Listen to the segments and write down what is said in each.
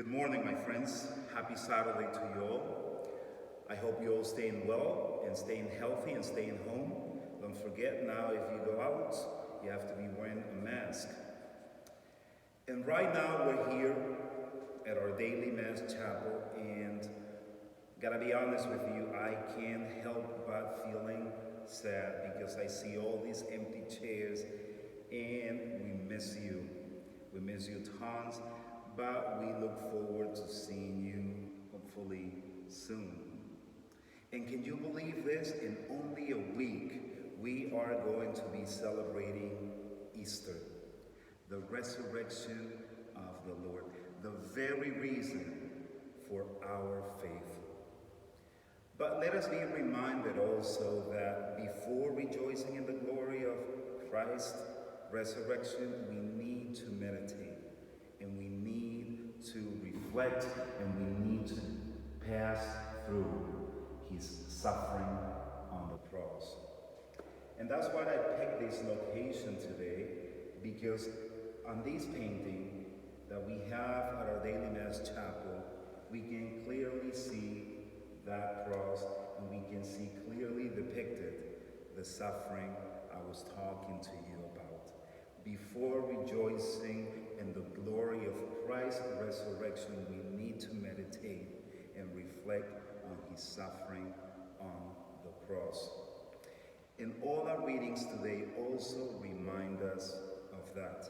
Good morning, my friends. Happy Saturday to you all. I hope you all staying well and staying healthy and staying home. Don't forget now, if you go out, you have to be wearing a mask. And right now, we're here at our daily Mass chapel, and gotta be honest with you, I can't help but feeling sad because I see all these empty chairs, and we miss you. We miss you tons. But we look forward to seeing you hopefully soon. And can you believe this? In only a week, we are going to be celebrating Easter, the resurrection of the Lord, the very reason for our faith. But let us be reminded also that before rejoicing in the glory of Christ's resurrection, we need to meditate. And we need to reflect, and we need to pass through his suffering on the cross. And that's why I picked this location today, because on this painting that we have at our daily Mass chapel, we can clearly see that cross, and we can see clearly depicted the suffering I was talking to you about. Before rejoicing in the glory of Christ's resurrection, we need to meditate and reflect on his suffering on the cross. And all our readings today also remind us of that.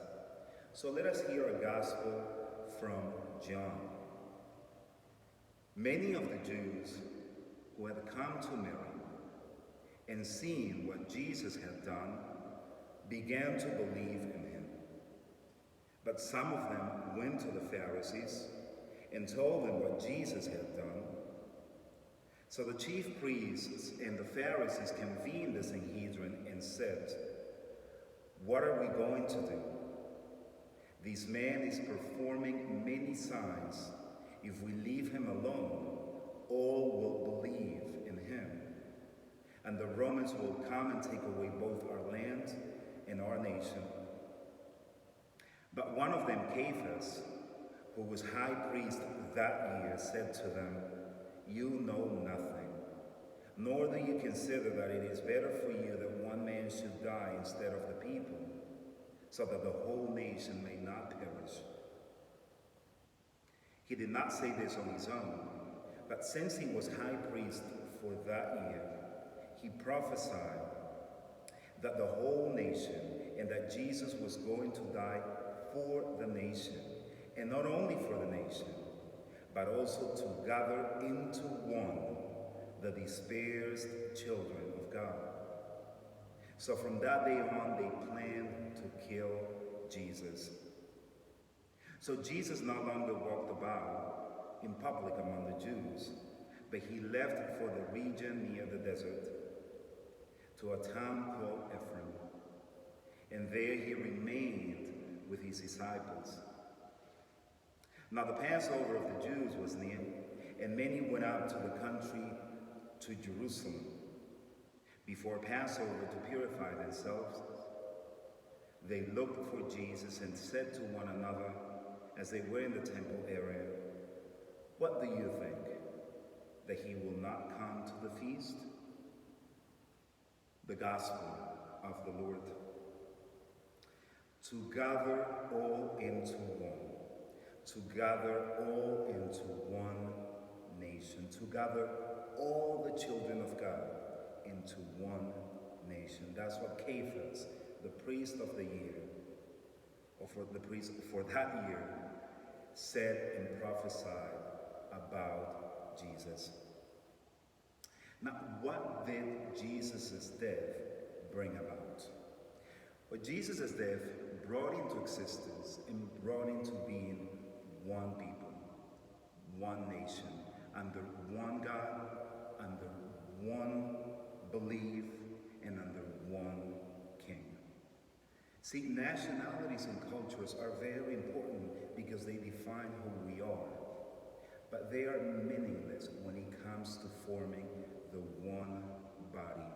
So let us hear a gospel from John. Many of the Jews who had come to Mary and seen what Jesus had done began to believe in him. But some of them went to the Pharisees and told them what Jesus had done. So the chief priests and the Pharisees convened the Sanhedrin and said, "What are we going to do? This man is performing many signs. If we leave him alone, all will believe in him. And the Romans will come and take away both our land and our nation." But one of them, Caiaphas, who was high priest that year, said to them, "You know nothing, nor do you consider that it is better for you that one man should die instead of the people, so that the whole nation may not perish." He did not say this on his own, but since he was high priest for that year, he prophesied that the whole nation, and that Jesus was going to die for the nation, and not only for the nation, but also to gather into one the dispersed children of God. So from that day on, they planned to kill Jesus. So Jesus no longer walked about in public among the Jews, but he left for the region near the desert, to a town called Ephraim. And there he remained with his disciples. Now the Passover of the Jews was near, and many went out to the country to Jerusalem before Passover to purify themselves. They looked for Jesus and said to one another as they were in the temple area, "What do you think? That he will not come to the feast?" The Gospel of the Lord. To gather all into one, to gather all into one nation, to gather all the children of God into one nation. That's what Caiaphas, the priest of the year, or for the priest for that year, said and prophesied about Jesus. Now, what did Jesus' death bring about? Well, Jesus' death brought into existence and brought into being one people, one nation, under one God, under one belief, and under one King. See, nationalities and cultures are very important because they define who we are. But they are meaningless when it comes to forming the one body,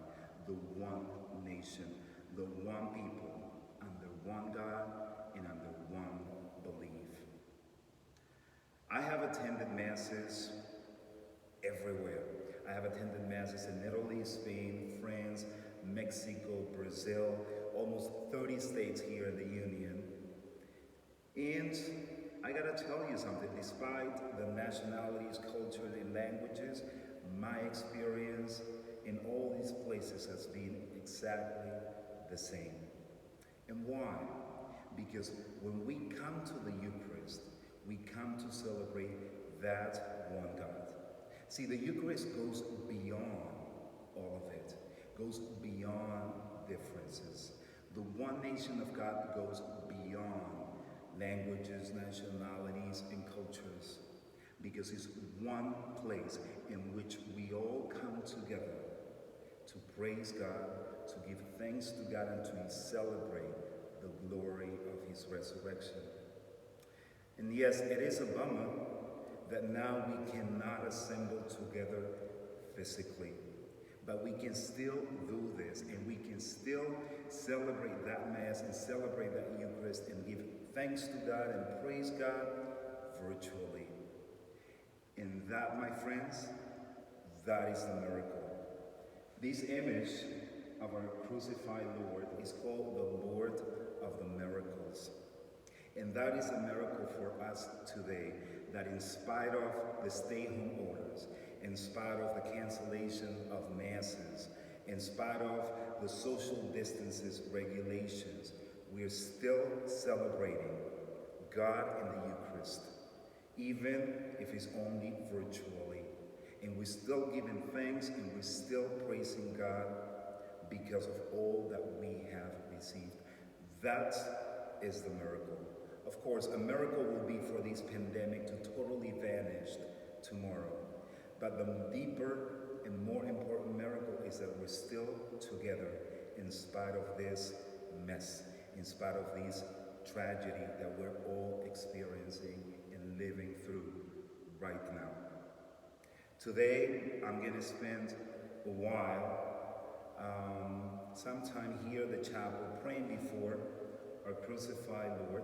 the one nation, the one people, under one God and under one belief. I have attended masses everywhere. I have attended masses in Italy, Spain, France, Mexico, Brazil, almost 30 states here in the Union. And I gotta tell you something, despite the nationalities, cultures, and languages, my experience in all these places has been exactly the same. And why? Because when we come to the Eucharist, we come to celebrate that one God. See, the Eucharist goes beyond all of it, goes beyond differences. The one nation of God goes beyond languages, nationalities, and cultures, because it's one place in which we all come together to praise God, to give thanks to God, and to celebrate the glory of his resurrection. And yes, it is a bummer that now we cannot assemble together physically, but we can still do this, and we can still celebrate that Mass and celebrate that Eucharist and give thanks to God and praise God virtually. And that, my friends, that is the miracle. This image of our crucified Lord is called the Lord of the Miracles. And that is a miracle for us today, that in spite of the stay-home orders, in spite of the cancellation of masses, in spite of the social distances regulations, we are still celebrating God in the Eucharist, even if it's only virtually. And we're still giving thanks, and we're still praising God because of all that we have received. That is the miracle. Of course, a miracle will be for this pandemic to totally vanish tomorrow. But the deeper and more important miracle is that we're still together in spite of this mess, in spite of this tragedy that we're all experiencing and living through right now. Today, I'm going to spend a while, sometime here at the chapel, praying before our crucified Lord.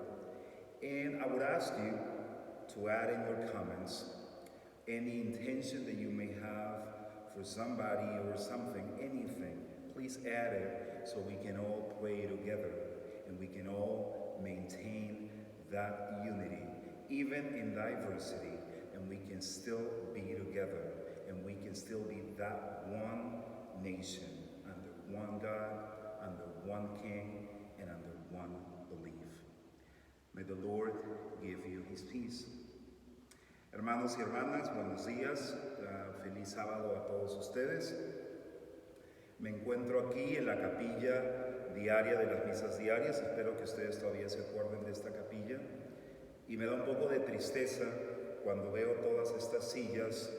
And I would ask you to add in your comments any intention that you may have for somebody or something, anything. Please add it so we can all pray together and we can all maintain that unity, even in diversity, and we can still be together, and we can still be that one nation, under one God, under one King, and under one belief. May the Lord give you his peace. Hermanos y hermanas, buenos días. Feliz sábado a todos ustedes. Me encuentro aquí en la capilla diaria de las misas diarias. Espero que ustedes todavía se acuerden de esta capilla. Y me da un poco de tristeza cuando veo todas estas sillas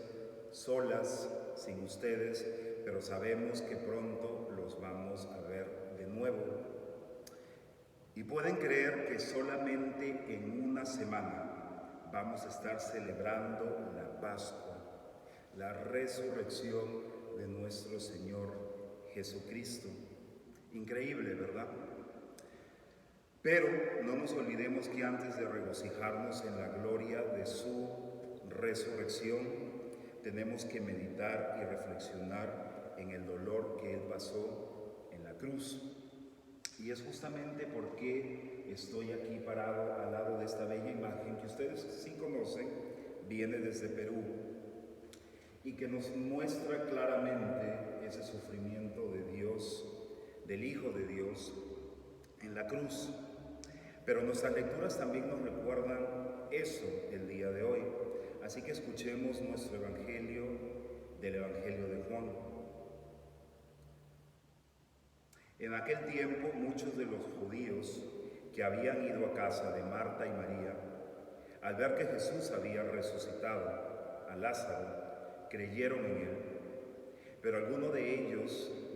solas, sin ustedes, pero sabemos que pronto los vamos a ver de nuevo. Y pueden creer que solamente en una semana vamos a estar celebrando la Pascua, la resurrección de nuestro Señor Jesucristo. Increíble, ¿verdad? Pero no nos olvidemos que antes de regocijarnos en la gloria de su resurrección, tenemos que meditar y reflexionar en el dolor que Él pasó en la cruz. Y es justamente porque estoy aquí parado al lado de esta bella imagen que ustedes sí conocen, viene desde Perú, y que nos muestra claramente ese sufrimiento de Dios, del Hijo de Dios, en la cruz. Pero nuestras lecturas también nos recuerdan eso el día de hoy. Así que escuchemos nuestro Evangelio del Evangelio de Juan. En aquel tiempo, muchos de los judíos que habían ido a casa de Marta y María, al ver que Jesús había resucitado a Lázaro, creyeron en él. Pero algunos de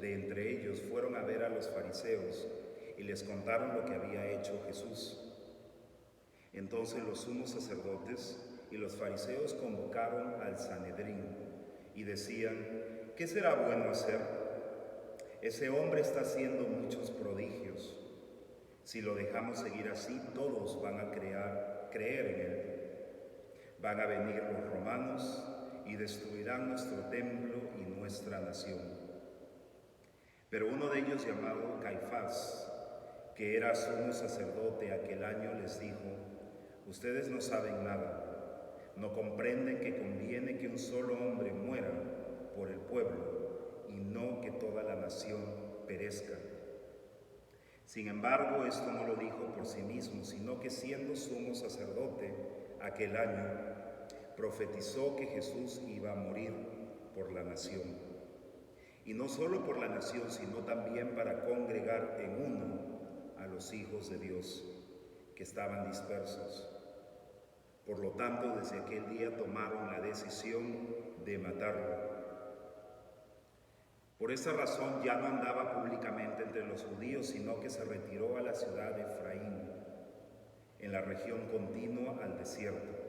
entre ellos, fueron a ver a los fariseos y les contaron lo que había hecho Jesús. Entonces los sumos sacerdotes y los fariseos convocaron al Sanedrín y decían: ¿qué será bueno hacer? Ese hombre está haciendo muchos prodigios. Si lo dejamos seguir así, todos van a creer en él. Van a venir los romanos y destruirán nuestro templo y nuestra nación. Pero uno de ellos, llamado Caifás, que era sumo sacerdote aquel año, les dijo: ustedes no saben nada, no comprenden que conviene que un solo hombre muera por el pueblo y no que toda la nación perezca. Sin embargo, esto no lo dijo por sí mismo, sino que siendo sumo sacerdote aquel año, profetizó que Jesús iba a morir por la nación. Y no solo por la nación, sino también para congregar en uno a los hijos de Dios que estaban dispersos. Por lo tanto, desde aquel día tomaron la decisión de matarlo. Por esa razón ya no andaba públicamente entre los judíos, sino que se retiró a la ciudad de Efraín, en la región contigua al desierto,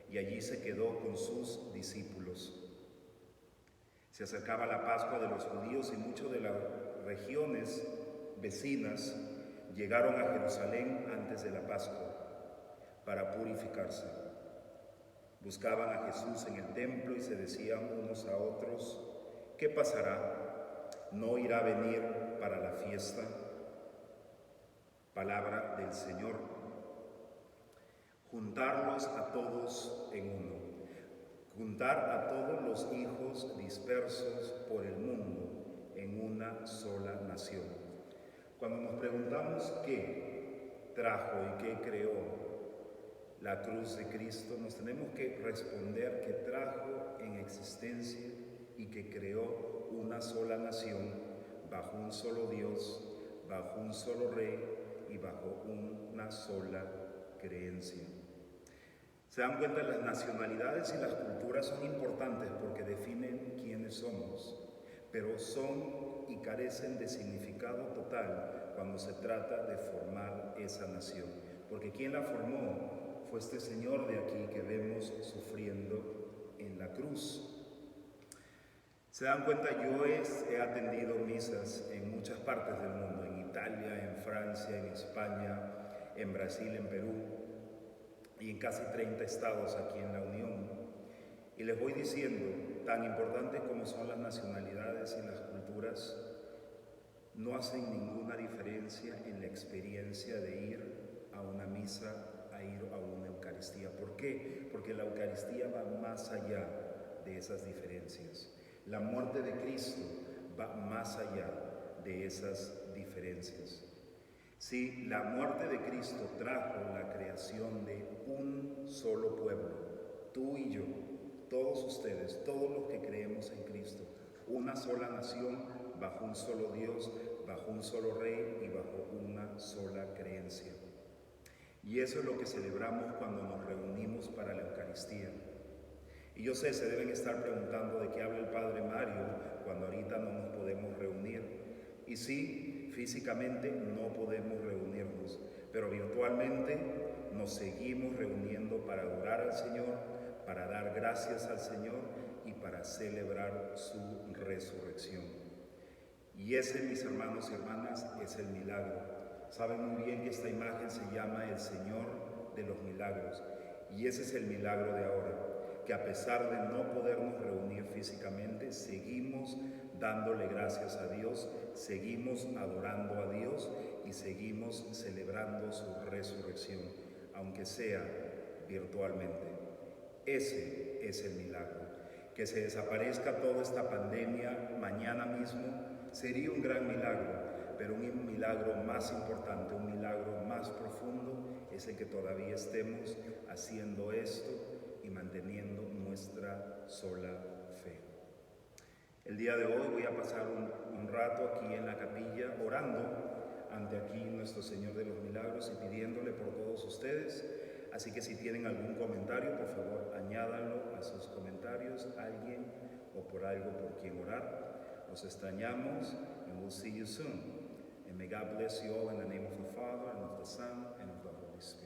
y allí se quedó con sus discípulos. Se acercaba la Pascua de los judíos y muchos de las regiones vecinas llegaron a Jerusalén antes de la Pascua para purificarse. Buscaban a Jesús en el templo y se decían unos a otros: ¿qué pasará? ¿No irá a venir para la fiesta? Palabra del Señor. Juntarlos a todos en uno. Juntar a todos los hijos dispersos por el mundo en una sola nación. Cuando nos preguntamos qué trajo y qué creó la cruz de Cristo, nos tenemos que responder que trajo en existencia y que creó una sola nación bajo un solo Dios, bajo un solo Rey y bajo una sola creencia. Se dan cuenta, las nacionalidades y las culturas son importantes porque definen quiénes somos, pero son y carecen de significado total cuando se trata de formar esa nación. Porque quien la formó fue este Señor de aquí que vemos sufriendo en la cruz. Se dan cuenta, yo he atendido misas en muchas partes del mundo, en Italia, en Francia, en España, en Brasil, en Perú y en casi 30 estados aquí en la Unión. Y les voy diciendo, tan importantes como son las nacionalidades y las culturas, no hacen ninguna diferencia en la experiencia de ir a una misa, a ir a una Eucaristía. ¿Por qué? Porque la Eucaristía va más allá de esas diferencias. La muerte de Cristo va más allá de esas diferencias. Sí, la muerte de Cristo trajo la creación de un solo pueblo, tú y yo, todos ustedes, todos los que creemos en Cristo, una sola nación bajo un solo Dios, bajo un solo Rey y bajo una sola creencia. Y eso es lo que celebramos cuando nos reunimos para la Eucaristía. Y yo sé, se deben estar preguntando de qué habla el Padre Mario cuando ahorita no nos podemos reunir. Y sí, físicamente no podemos reunirnos, pero virtualmente nos seguimos reuniendo para adorar al Señor, para dar gracias al Señor y para celebrar su resurrección. Y ese, mis hermanos y hermanas, es el milagro. Saben muy bien que esta imagen se llama el Señor de los milagros. Y ese es el milagro de ahora, que a pesar de no podernos reunir físicamente, seguimos dándole gracias a Dios, seguimos adorando a Dios y seguimos celebrando su resurrección, aunque sea virtualmente. Ese es el milagro. Que se desaparezca toda esta pandemia mañana mismo sería un gran milagro, pero un milagro más importante, un milagro más profundo es el que todavía estemos haciendo esto y manteniendo nuestra sola fe. El día de hoy voy a pasar un rato aquí en la capilla orando ante aquí nuestro Señor de los Milagros y pidiéndole por todos ustedes. Así que si tienen algún comentario, por favor, añádanlo a sus comentarios, alguien o por algo por quien orar. Los extrañamos and we'll see you soon. And may God bless you all in the name of the Father and of the Son and of the Holy Spirit.